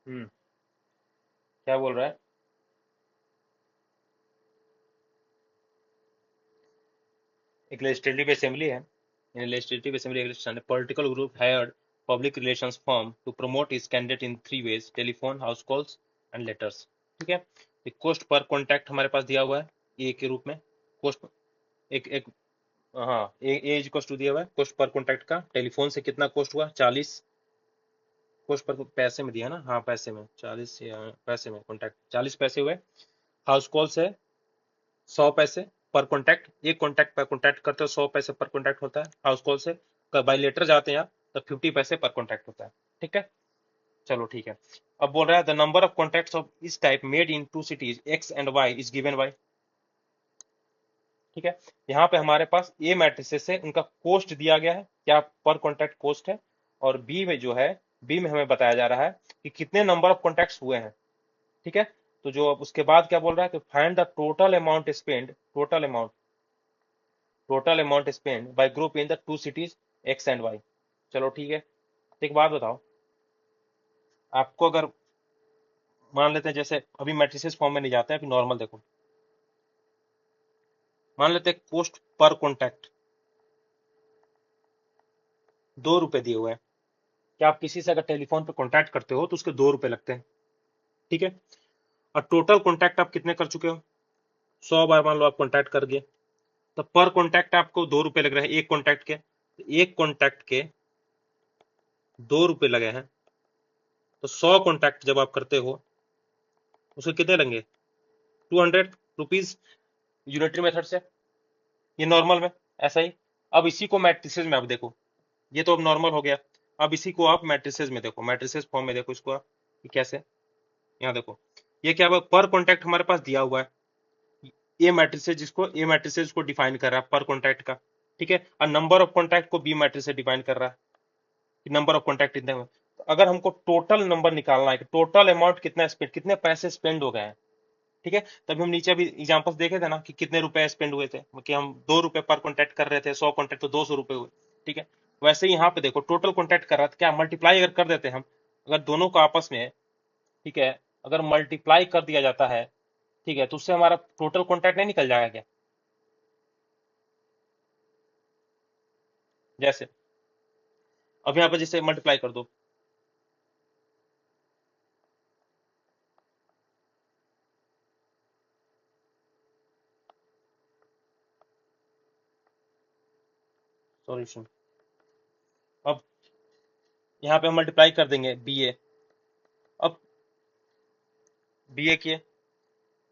क्या बोल रहा है? एक legislative assembly है, in legislative assembly political group hired public relations firm to promote इस candidate in three ways: telephone, house calls and letters. ठीक है, cost per contact हमारे पास दिया हुआ है ए के रूप में। कॉस्ट एक एक हाँ, एज कॉस्ट दिया हुआ है, कॉस्ट पर कॉन्टैक्ट का। टेलीफोन से कितना कॉस्ट हुआ? 40। कॉस्ट पर पैसे में दिया ना, हाँ पैसे में 40, या पैसे में कॉन्टैक्ट 40 पैसे हुए। हाउस कॉल से 100 पैसे पर कॉन्टैक्ट, एक कॉन्टैक्ट पर कॉन्टैक्ट करते हो 100 पैसे पर कॉन्टैक्ट होता है हाउस कॉल से। बाई लेटर जाते हैं आप तो 50 पैसे पर कॉन्टैक्ट होता है। ठीक है, चलो ठीक है। अब बोल रहा है the number of contacts of इस type made in two cities X and Y is given by. ठीक है, यहाँ पे हमारे पास ए मैट्रिसेस से उनका कोस्ट दिया गया है, क्या पर कॉन्टैक्ट कोस्ट है। और बी में जो है, बी में हमें बताया जा रहा है कि कितने नंबर ऑफ कॉन्टैक्ट्स हुए हैं। ठीक है, तो जो अब उसके बाद क्या बोल रहा है कि find the total amount spend, total amount spend by group in the two cities X and Y. चलो ठीक है, तो एक बात बताओ, आपको अगर मान लेते हैं, जैसे अभी मैट्रिसेस फॉर्म में नहीं जाते हैं, अभी नॉर्मल देखो। मान लेते हैं कोस्ट पर कॉन्टैक्ट 2 रुपए दिए हुए हैं। क्या आप किसी से अगर टेलीफोन पे कॉन्टैक्ट करते हो तो उसके 2 रुपए लगते हैं। ठीक है, और टोटल कॉन्टैक्ट आप कितने कर चुके हो? 100 बार मान लो आप कॉन्टैक्ट कर गए, तो पर कॉन्टैक्ट आपको 2 रुपए लग रहे हैं एक कॉन्टैक्ट के। तो एक कॉन्टैक्ट के 2 रुपए लगे हैं, तो 100 कॉन्टैक्ट जब आप करते हो उसके कितने लगेंगे? 200 रुपीज यूनिटरी मेथड से, ये नॉर्मल में ऐसा ही। अब इसी को मैट्रिसेस में आप देखो, ये तो अब नॉर्मल हो गया। अब इसी को आप मैट्रिसेस में देखो, मैट्रिसेस फॉर्म में देखो इसको आप कि कैसे। यहाँ देखो, ये क्या पर कॉन्टैक्ट हमारे पास दिया हुआ है, ए मैट्रिसेस, जिसको ए मैट्रिसेस को डिफाइन कर रहा है पर कॉन्टैक्ट का। ठीक है, और नंबर ऑफ कॉन्टैक्ट को बी मैट्रिक्स से डिफाइन कर रहा है कि नंबर ऑफ कॉन्टैक्ट कितने हुए। तो अगर हमको टोटल नंबर निकालना है कि टोटल अमाउंट कितना स्पेंड, कितने पैसे स्पेंड हो गए हैं। ठीक है, तभी हम नीचे अभी एग्जांपल्स देखे थे ना कि कितने रुपए स्पेंड हुए थे, कि हम 2 रुपए पर कॉन्टैक्ट कर रहे थे, 100 कॉन्टैक्ट तो 200 रुपए हुए। ठीक है, वैसे ही यहाँ पे देखो टोटल कॉन्टैक्ट कर रहा था, क्या मल्टीप्लाई अगर कर देते हम, अगर दोनों को आपस में, ठीक है, अगर मल्टीप्लाई कर दिया जाता है, ठीक है, तो उससे हमारा टोटल कॉन्टैक्ट नहीं निकल जाएगा क्या? जैसे अब यहाँ पे जैसे मल्टीप्लाई कर दो, सॉल्यूशन। अब यहाँ पे हम मल्टीप्लाई कर देंगे बी ए। अब बी ए किए,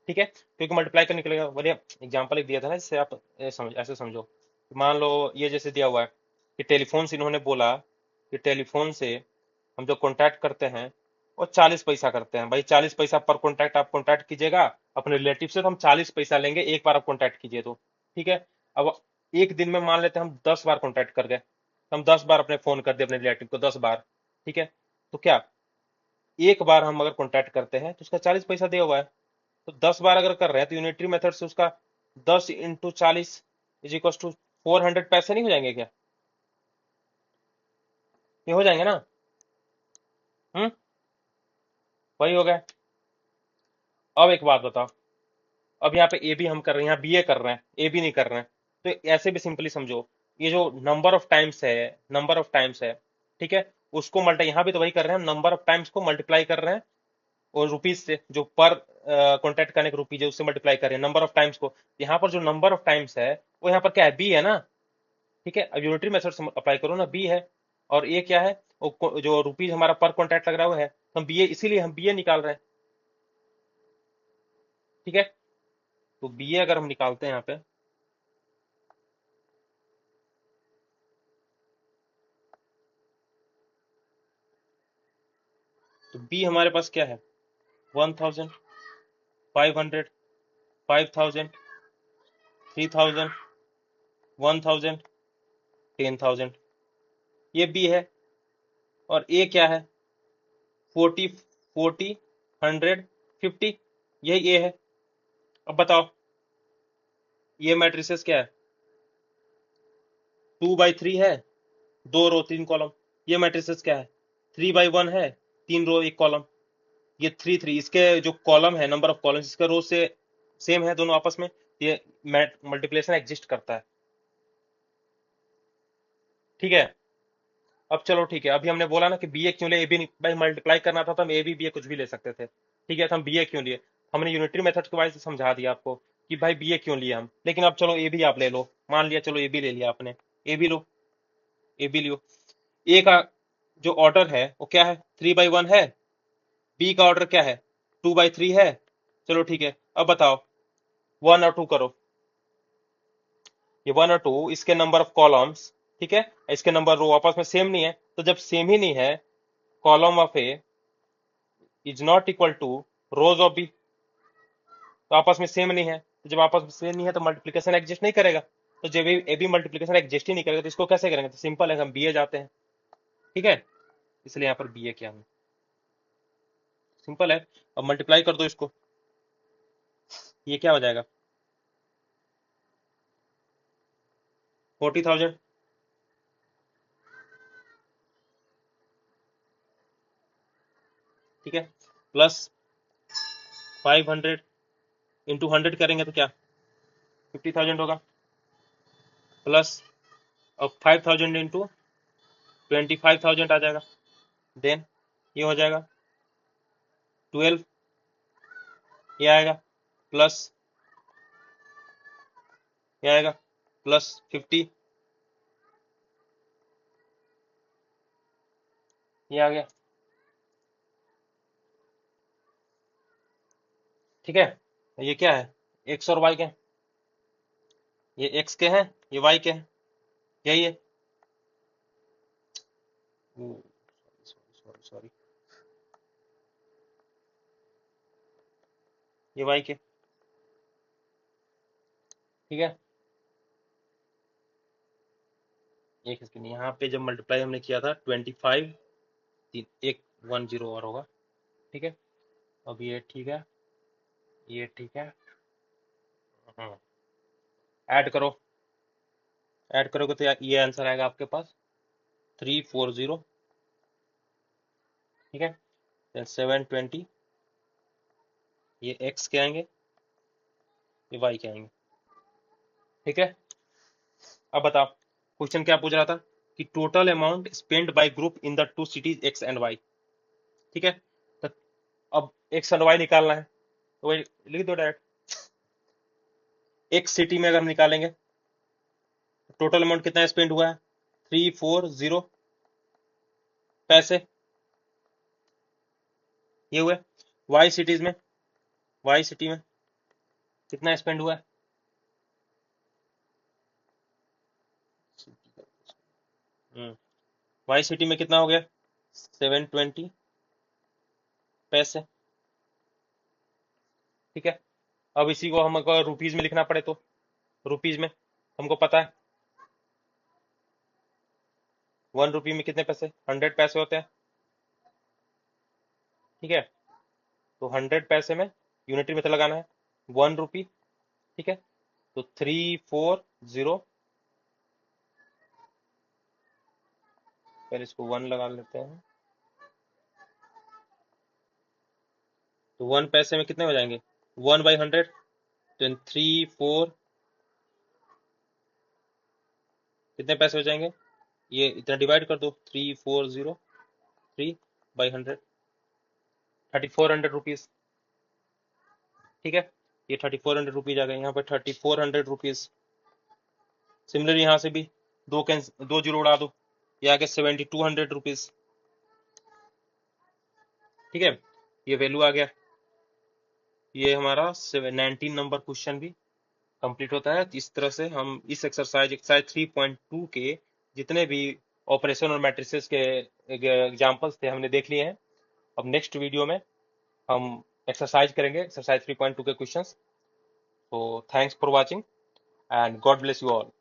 ठीक है, क्योंकि मल्टीप्लाई करने के लिए बढ़िया एग्जांपल एक दिया था ना, जिससे आप समझ, ऐसे समझो कि मान लो ये जैसे दिया हुआ है कि टेलीफोन से इन्होंने बोला कि टेलीफोन से हम जो कांटेक्ट करते हैं वो 40 पैसा करते हैं। भाई 40 पैसा पर कांटेक्ट आप कांटेक्ट कीजिएगा अपने रिलेटिव से, तो हम 40 पैसा लेंगे एक बार आप कांटेक्ट कीजिए तो। ठीक है, अब एक दिन में मान लेते हैं हम 10 बार कांटेक्ट कर गए, तो हम 10 बार अपने फोन कर दिए अपने रिलेटिव को 10 बार। ठीक है, तो क्या एक बार हम अगर कांटेक्ट करते हैं तो उसका 40 पैसा दिया हुआ है। तो 10 बार अगर कर रहे हैं तो यूनिटरी मेथड से उसका 10 × 40 इज इक्वल टू 400 पैसे नहीं हो जाएंगे क्या? ये हो जाएंगे ना? हम्म, वही हो गया। अब एक बात बताओ, अब यहाँ पे ए बी हम कर रहे हैं, यहाँ बी ए कर रहे हैं, ए बी नहीं कर रहे हैं। तो ऐसे भी सिंपली समझो, ये जो नंबर ऑफ टाइम्स है, नंबर ऑफ टाइम्स है, ठीक है, उसको मल्टी, यहाँ भी तो वही कर रहे हैं, नंबर ऑफ टाइम्स को मल्टीप्लाई कर रहे हैं और रुपीज से, जो पर कॉन्टेक्ट करने के रुपीज है उससे मल्टीप्लाई कर रहे हैं नंबर ऑफ टाइम्स को। यहाँ पर जो नंबर ऑफ टाइम्स है वो यहाँ पर क्या है? बी है ना। ठीक है, अब यूनिटरी मेथड से अप्लाई करो ना, बी है। और ये क्या है? वो जो रुपीज हमारा पर कॉन्टैक्ट लग रहा है वो है, तो हम बी ए, इसीलिए हम बी ए निकाल रहे हैं। ठीक है, तो बी ए अगर हम निकालते हैं यहाँ पे, तो बी हमारे पास क्या है? 1000, 500, 5000, 3000, 1000, 10,000, ये बी है। और ए क्या है? 40, 40, 100, 50, यही ए है। अब बताओ ये मैट्रिसेस क्या है? 2/3 है, 2 रो 3 कॉलम। ये मैट्रिसेस क्या है? 3/1 है, 3 रो 1 कॉलम। ये 3 3, इसके जो कॉलम है, नंबर ऑफ कॉलम्स इसका रो से सेम है दोनों आपस में, ये मल्टीप्लिकेशन एग्जिस्ट करता है। ठीक है। अब चलो ठीक है, अभी हमने बोला ना कि बी ए क्यों ले, ए बी भाई मल्टीप्लाई करना था तो हम ए बी बी ए कुछ भी ले सकते थे। ठीक है, तो हम बी ए क्यों लिए, हमने यूनिटरी मेथड के वाइज समझा दिया आपको कि भाई बी ए क्यों लिए हम। लेकिन अब चलो ए भी आप ले लो, मान लिया चलो ए बी ले लिया आपने, A B low, A B लियो। ए का जो ऑर्डर है वो क्या है, 3/1 है। बी का ऑर्डर क्या है, 2/3 है। चलो ठीक है, अब बताओ 1 और 2 करो। ये 1 और 2 इसके नंबर ऑफ कॉलम्स, ठीक है, इसके नंबर रो आपस में सेम नहीं है, तो जब सेम ही नहीं है, column of A is not equal to rows of B, तो आपस में सेम नहीं है, तो जब आपस में सेम नहीं है तो मल्टीप्लिकेशन एग्जिस्ट नहीं करेगा। तो जब ए बी मल्टीप्लिकेशन एग्जिस्ट ही नहीं करेगा तो इसको कैसे करेंगे, तो सिंपल है, हम बी ए जाते हैं। ठीक है, इसलिए यहाँ पर बी ए किया हमने, सिंपल है। अब मल्टीप्लाई कर दो इसको, ये क्या हो जाएगा, 40,000। ठीक है, प्लस 500 इंटू 100 करेंगे तो क्या 50,000 होगा, प्लस अब 5,000 इंटू 25,000 आ जाएगा, देन ये हो जाएगा 12, ये आएगा, प्लस ये आएगा, प्लस 50, ये आ गया। ठीक है, ये क्या है, एक्स और वाई के हैं, ये एक्स के हैं, ये वाई के हैं, यही है। सॉरी सॉरी सॉरी, ये वाई के। ठीक है, एक इसके नहीं, यहाँ पे जब मल्टीप्लाई हमने किया था 25, एक 10 और होगा। ठीक है, अब ये ठीक है, ये ठीक है। हाँ, ऐड करो, ऐड करोगे तो ये आंसर आएगा आपके पास 340। ठीक है, देन 720, ये एक्स के आएंगे, ये वाई के आएंगे। ठीक है, अब बताओ क्वेश्चन क्या पूछ रहा था कि total amount spend by group in the two cities X and Y. ठीक है, तो अब एक्स एंड वाई निकालना है, तो वही लिख दो डायरेक्ट। एक सिटी में अगर हम निकालेंगे टोटल अमाउंट कितना स्पेंड हुआ है, 340 पैसे, ये हुए। वाई सिटीज में, वाई सिटी में कितना स्पेंड हुआ है, वाई सिटी में कितना हो गया, 720 पैसे। ठीक है, अब इसी को हम अगर रुपीज में लिखना पड़े तो रुपीज में हमको पता है 1 रुपी में कितने पैसे, 100 पैसे होते हैं। ठीक है, तो 100 पैसे में यूनिटरी मेथड लगाना है, 1 रुपी। ठीक है, तो 340, पहले इसको 1 लगा लेते हैं, तो 1 पैसे में कितने हो जाएंगे, 1/100, तो 3 4 कितने पैसे हो जाएंगे, ये इतना डिवाइड कर दो, 340, 3/100, 3400 रुपीज। ठीक है, ये 3400 रुपीज आ गए, यहाँ पर 3400 रुपीज। सिमिलरली यहाँ से भी दो जीरो उड़ा दो, ये आ गया 7200 रुपीज। ठीक है, ये वैल्यू आ गया, ये हमारा 19 नंबर क्वेश्चन भी कंप्लीट होता है। इस तरह से हम इस एक्सरसाइज 3.2 के जितने भी ऑपरेशन और मैट्रिसेस के एग्जाम्पल्स थे हमने देख लिए हैं। अब नेक्स्ट वीडियो में हम एक्सरसाइज करेंगे, एक्सरसाइज 3.2 के क्वेश्चंस। तो thanks for watching and God bless you all.